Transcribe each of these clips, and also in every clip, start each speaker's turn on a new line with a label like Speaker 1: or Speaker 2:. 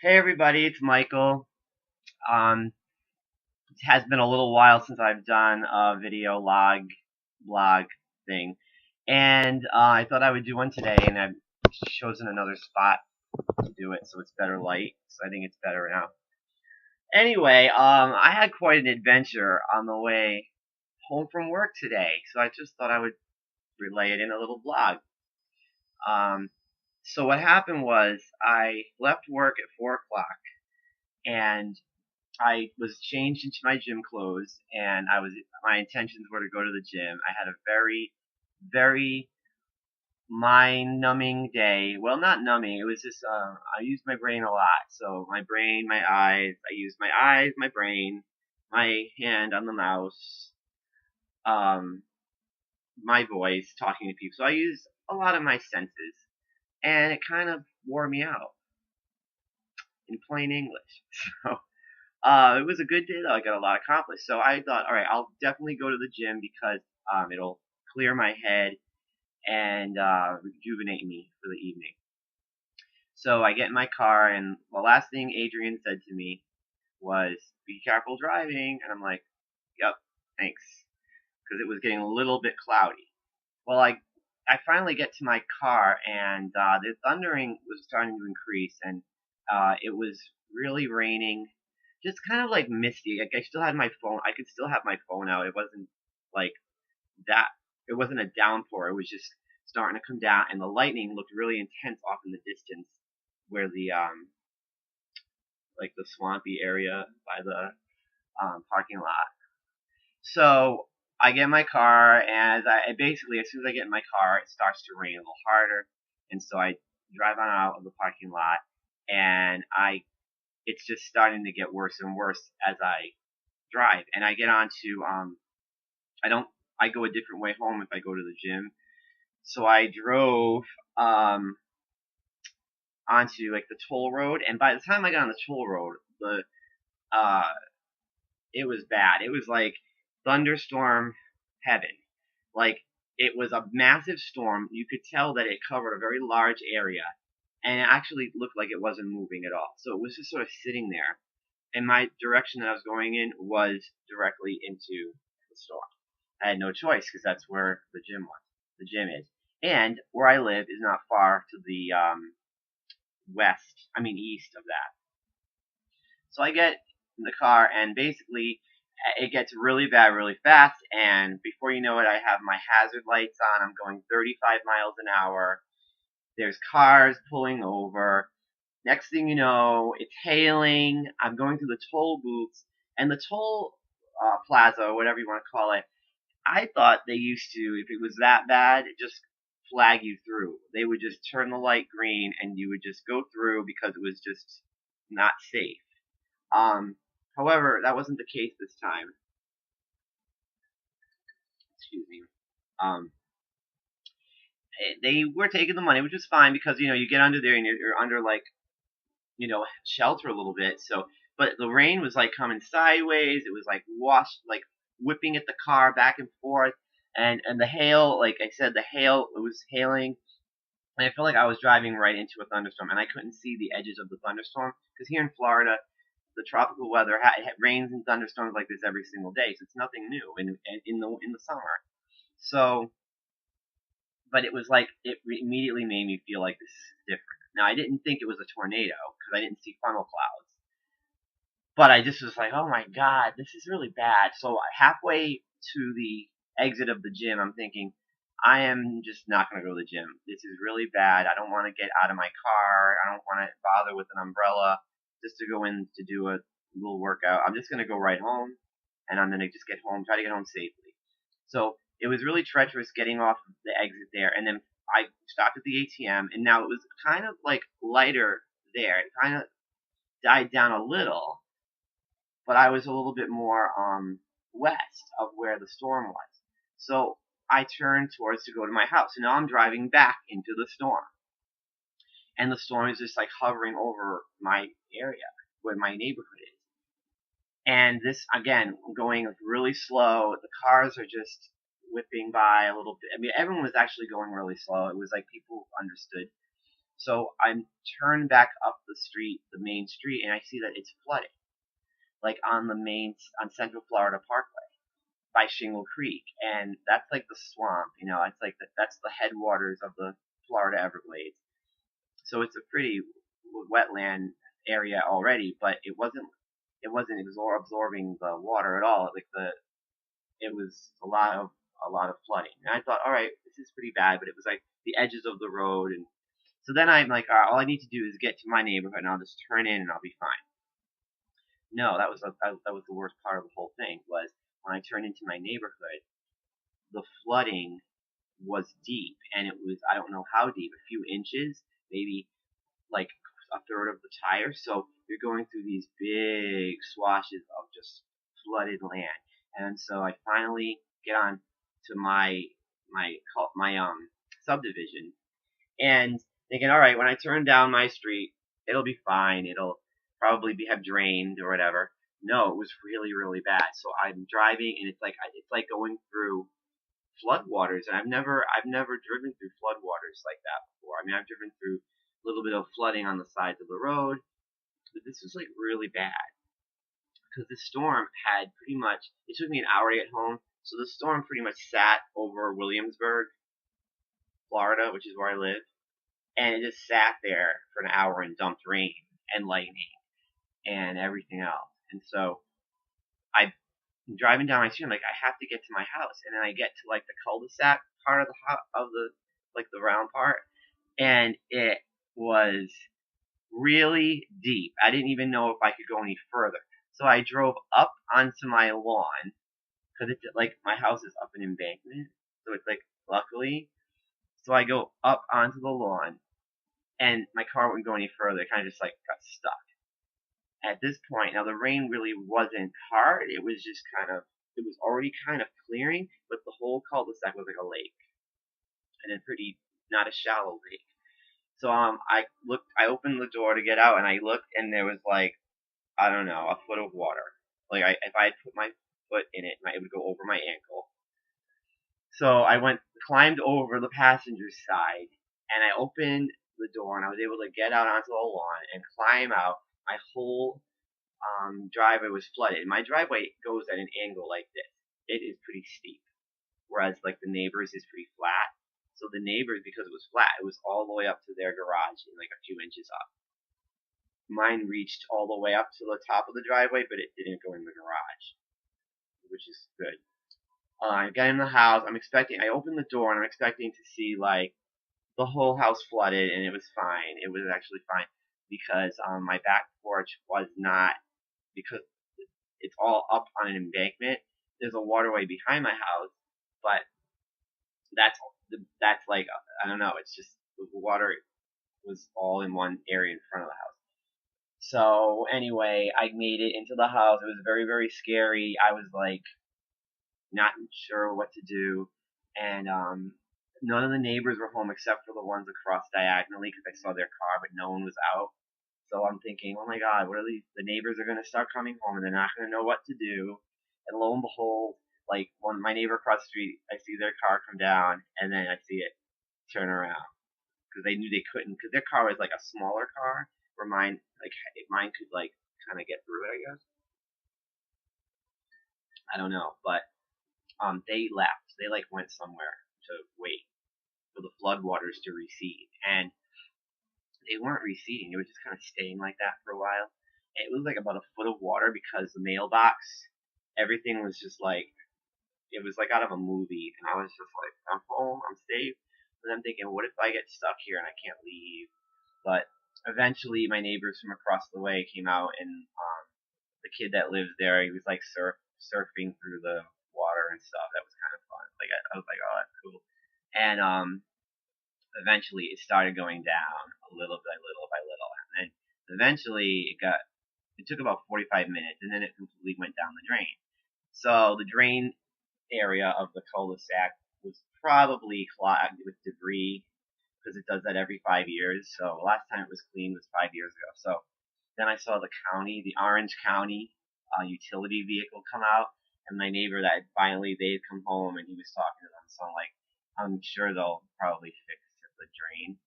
Speaker 1: Hey everybody, it's Michael. Um, it has been a little while since I've done a video blog thing, and I thought I would do one today, and I've chosen another spot to do it, so it's better light. So I think it's better now. Anyway, I had quite an adventure on the way home from work today, so I just thought I would relay it in a little blog. Um, so what happened was I left work at 4 o'clock, and I was changed into my gym clothes, and my intentions were to go to the gym. I had a very mind-numbing day. Well, not numbing. It was just I used my brain a lot. So my brain, my eyes. I used my eyes, my brain, my hand on the mouse, um, my voice, talking to people. So I used a lot of my senses, and it kind of wore me out in plain English. So it was a good day though. I got a lot accomplished. So I thought, all right, I'll definitely go to the gym because it'll clear my head and rejuvenate me for the evening. So I get in my car, and the last thing Adrian said to me was, "Be careful driving." And I'm like, "Yep, thanks," because it was getting a little bit cloudy. Well, I finally get to my car, and the thundering was starting to increase, and it was really raining, just kind of like misty. Like I still had my phone. I could still have my phone out. It wasn't like that. It wasn't a downpour. It was just starting to come down, and the lightning looked really intense off in the distance, where the like the swampy area by the parking lot. So I get in my car, and basically, as soon as I get in my car, it starts to rain a little harder, and so I drive on out of the parking lot, and it's just starting to get worse and worse as I drive, and I get onto I don't I go a different way home if I go to the gym, so I drove um onto like the toll road, and by the time I got on the toll road, the uh it was bad. It was like thunderstorm heaven. Like it was a massive storm. You could tell that it covered a very large area, and it actually looked like it wasn't moving at all. So it was just sort of sitting there, and my direction that I was going in was directly into the storm. I had no choice because that's where the gym is, and where I live is not far to the east of that. So I get in the car, and basically it gets really bad really fast, and before you know it, I have my hazard lights on. I'm going 35 miles an hour. There's cars pulling over. Next thing you know, it's hailing. I'm going through the toll booths, and the toll plaza, or whatever you want to call it, I thought they used to, if it was that bad, just flag you through. They would just turn the light green, and you would just go through because it was just not safe. Um, However, that wasn't the case this time. Excuse me. Um, they were taking the money, which is fine because you get under there and you're under like shelter a little bit. So, but the rain was like coming sideways. It was like like whipping at the car back and forth, and the hail, like I said, it was hailing, and I felt like I was driving right into a thunderstorm, and I couldn't see the edges of the thunderstorm because here in Florida, the tropical weather it rains and thunderstorms like this every single day, so it's nothing new in the summer. So, but it was like it immediately made me feel like this is different. Now I didn't think it was a tornado because I didn't see funnel clouds, but I just was like, oh my god, this is really bad. So halfway to the exit of the gym, I'm thinking, I am just not going to go to the gym. This is really bad. I don't want to get out of my car. I don't want to bother with an umbrella just to go in to do a little workout. I'm just going to go right home, and I'm going to just get home, try to get home safely. So it was really treacherous getting off the exit there, and then I stopped at the ATM, and now it was kind of like lighter there. It kind of died down a little, but I was a little bit more west of where the storm was. So I turned towards to go to my house. So now I'm driving back into the storm, and the storm is just like hovering over my area where my neighborhood is. And this again going really slow. The cars are just whipping by a little bit. I mean, everyone was actually going really slow. It was like people understood. So I'm turned back up the street, the main street, and I see that it's flooding, like on on Central Florida Parkway by Shingle Creek, and that's like the swamp, it's like that's the headwaters of the Florida Everglades. So it's a pretty wetland area already, but it wasn't absorbing the water at all. It was a lot of flooding. And I thought, all right, this is pretty bad, but it was like the edges of the road, and so then I'm like, all right, all I need to do is get to my neighborhood, and I'll just turn in, and I'll be fine. No, that was the worst part of the whole thing. Was when I turned into my neighborhood, the flooding was deep, and it was, I don't know how deep, a few inches, maybe like a third of the tire. So you're going through these big swashes of just flooded land. And so I finally get on to my subdivision, and thinking, all right, when I turn down my street, it'll be fine. It'll probably have drained or whatever. No, it was really, really bad. So I'm driving, and it's like going through floodwaters, and I've never driven through floodwaters like that before. I mean, I've driven through a little bit of flooding on the sides of the road, but this was like really bad because the storm had pretty much. It took me an hour to get home, so the storm pretty much sat over Williamsburg, Florida, which is where I live, and it just sat there for an hour and dumped rain and lightning and everything else. And so I'm driving down my street. I'm like, I have to get to my house, and then I get to like the cul-de-sac part of the like the round part, and it was really deep. I didn't even know if I could go any further. So I drove up onto my lawn, because it's like my house is up an embankment, so it's like luckily. So I go up onto the lawn, and my car wouldn't go any further. It kind of just like got stuck. At this point, now the rain really wasn't hard. It was just it was already kind of clearing, but the whole cul-de-sac was like a lake, and a pretty, not a shallow lake. So I opened the door to get out, and I looked, and there was like, I don't know, a foot of water. Like if I had put my foot in it, it would go over my ankle. So I climbed over the passenger side, and I opened the door, and I was able to get out onto the lawn and climb out. My whole driveway was flooded. My driveway goes at an angle like this. It is pretty steep, whereas like the neighbors is pretty flat. So the neighbors, because it was flat, it was all the way up to their garage and like a few inches up. Mine reached all the way up to the top of the driveway, but it didn't go in the garage, which is good. I got in the house. I opened the door, and I'm expecting to see like the whole house flooded, and it was fine. It was actually fine because my back porch was not, because it's all up on an embankment. There's a waterway behind my house, but that's like, I don't know. It's just the water was all in one area in front of the house. So anyway, I made it into the house. It was very, very scary. I was like not sure what to do, and none of the neighbors were home except for the ones across diagonally, because I saw their car, but no one was out. So I'm thinking, oh my God, what are these? The neighbors are gonna start coming home, and they're not gonna know what to do. And lo and behold, like my neighbor across the street, I see their car come down, and then I see it turn around, because they knew they couldn't, because their car was like a smaller car, where mine could like kind of get through it, I guess. I don't know, but they left. They like went somewhere to wait for the floodwaters to recede, and they weren't receding. They were just kind of staying like that for a while. And it was like about a foot of water, because the mailbox, everything was just like, it was like out of a movie, and I was just like, I'm home, I'm safe. And I'm thinking, what if I get stuck here and I can't leave? But eventually, my neighbors from across the way came out, and the kid that lives there, he was like surfing through the water and stuff. That was kind of fun. Like I was like, oh, that's cool. And eventually, it started going down a little by little by little, and then eventually it took about 45 minutes, and then it completely went down the drain. So the drain area of the cul-de-sac was probably clogged with debris, because it does that every 5 years. So last time it was cleaned was 5 years ago. So then I saw the Orange County utility vehicle come out, and my neighbor that finally they'd come home, and he was talking to them. So I'm like, I'm sure they'll probably fix the drain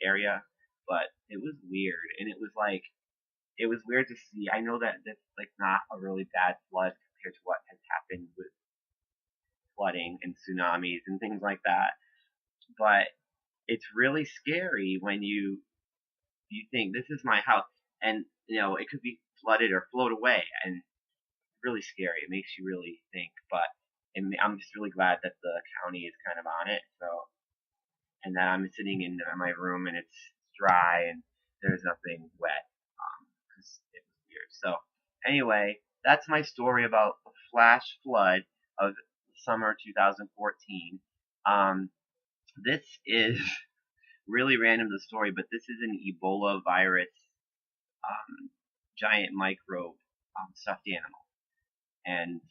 Speaker 1: area. but it was weird, and it was like it was weird to see. I know that that's like not a really bad flood compared to what has happened with flooding and tsunamis and things like that, but it's really scary when you think this is my house, and it could be flooded or float away, and really scary. It makes you really think, but I'm just really glad that the county is kind of on it. So, and that I'm sitting in my room and it's dry and there's nothing wet because it was weird. So, anyway, that's my story about the flash flood of summer 2014. Um, this is really random, the story, but this is an Ebola virus giant microbe stuffed animal, and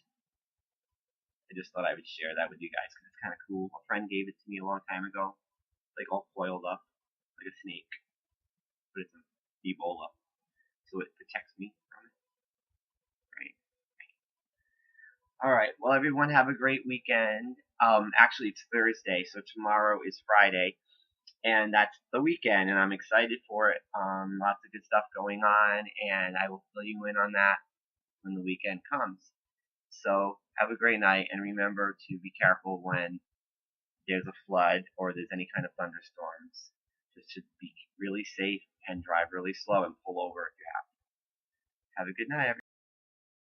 Speaker 1: I just thought I would share that with you guys because it's kind of cool. A friend gave it to me a long time ago, like all coiled up like a snake, but it's an Ebola, so it protects me from it. Right. All right. Well, everyone, have a great weekend. Actually, it's Thursday, so tomorrow is Friday, and that's the weekend, and I'm excited for it. Lots of good stuff going on, and I will fill you in on that when the weekend comes. So have a great night, and remember to be careful when there's a flood or there's any kind of thunderstorms. Just to be really safe and drive really slow and pull over if you have to. Have a good night, everyone.